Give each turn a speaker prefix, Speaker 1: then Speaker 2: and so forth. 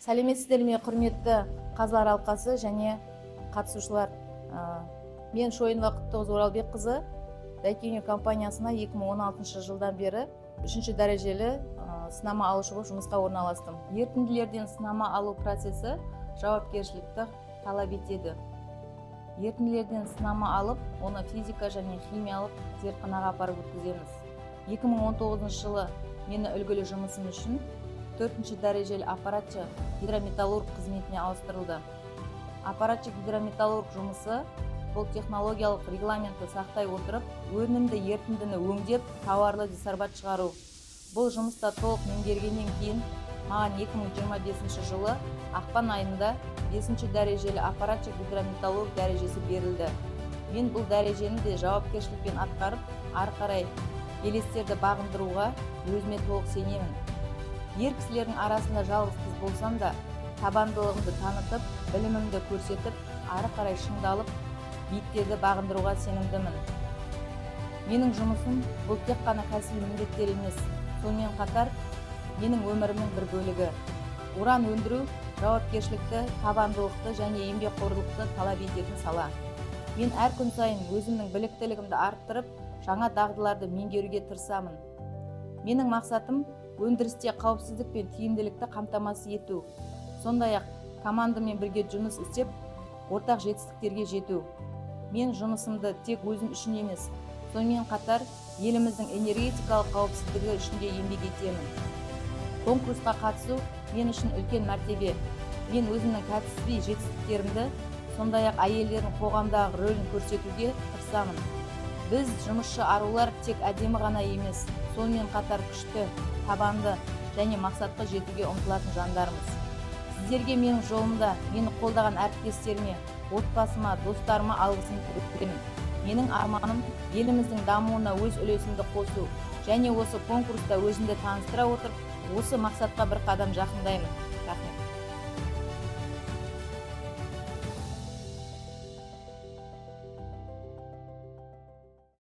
Speaker 1: Сәлеметсіздер ме, құрметті қазылар алқасы және қатысушылар. Мен Шойынова Құттықыз Оралбекқызы Дайкеню компаниясына 2016 жылдан бері 3-ші дәрежелі сынама алушы болып жұмысқа орналастым. Ерітінділерден сынама алу процесі жауапкершілікті талап етеді. Ерітінділерден сынама алып, оны физика және химиялық зертханаға апарып өткіземіз. 2019 жылы мені үлгілі жұмысым үшін 4-ші дәрежелі аппаратшы гидрометаллург қызметіне ауыстырылды. Аппаратшы гидрометаллург жұмысы бұл технологиялық регламентті сақтай отырып, өнімді ерітіндіні өңдеп, тауарлы диссорбат шығару. Бұл жұмыста толық меңгергеннен кейін маған 2025 жылы ақпан айында 5-ші дәрежелі аппаратшы гидрометаллург дәрежесі берілді. Мен бұл дәрежені де жауапкершілікпен атқарып, ары қарай елестерді бағындыруға өзіме толық сенемін. Ер кісілердің арасында жалғыз қыз болсам да, табандылығымды танытып, білімімді көрсетіп, ары қарай шыңдалып, биіктерді бағындыруға сенімдімін. Менің жұмысым бұл тек қана кәсіби міндеттер емес, сонымен қатар менің өмірімнің бір бөлігі. Уран өндіру жауапкершілікті, табандылықты және еңбекқорлықты талап ететін сала. Мен әр күн сайын өзімнің біліктілігімді арттырып, жаңа дағдыларды меңгеруге тырысамын. Менің мақсатым өндірісте қауіпсіздік пен тиімділікті қамтамасыз ету. Сондай-ақ командамен бірге жұмыс істеп, ортақ жетістіктерге жету. Мен жұмысымды тек өзім үшін емес, сонымен қатар еліміздің энергетикалық қауіпсіздігі үшін де еңбек етемін. Конкурсқа қатысу мен үшін үлкен мәртебе. Мен өзімнің кәсіби жетістіктерімді, сондай-ақ әйелдердің қоғамдағы рөлін көрсетуге тырысамын. Біз жұмысшы арулар тек әдемі ғана емес, сонымен қатар күшті, табанды және мақсатқа жетуге ұмтылатын жандармыз. Сіздерге менің жолымда мені қолдаған әріптестеріме, отбасыма, достарыма алғысымды білдіремін. Менің арманым еліміздің дамуына өз үлесімді қосу және осы конкурста өзімді таныстыра отырып, осы мақсатқа бір қадам жақындаймын. Рахмет.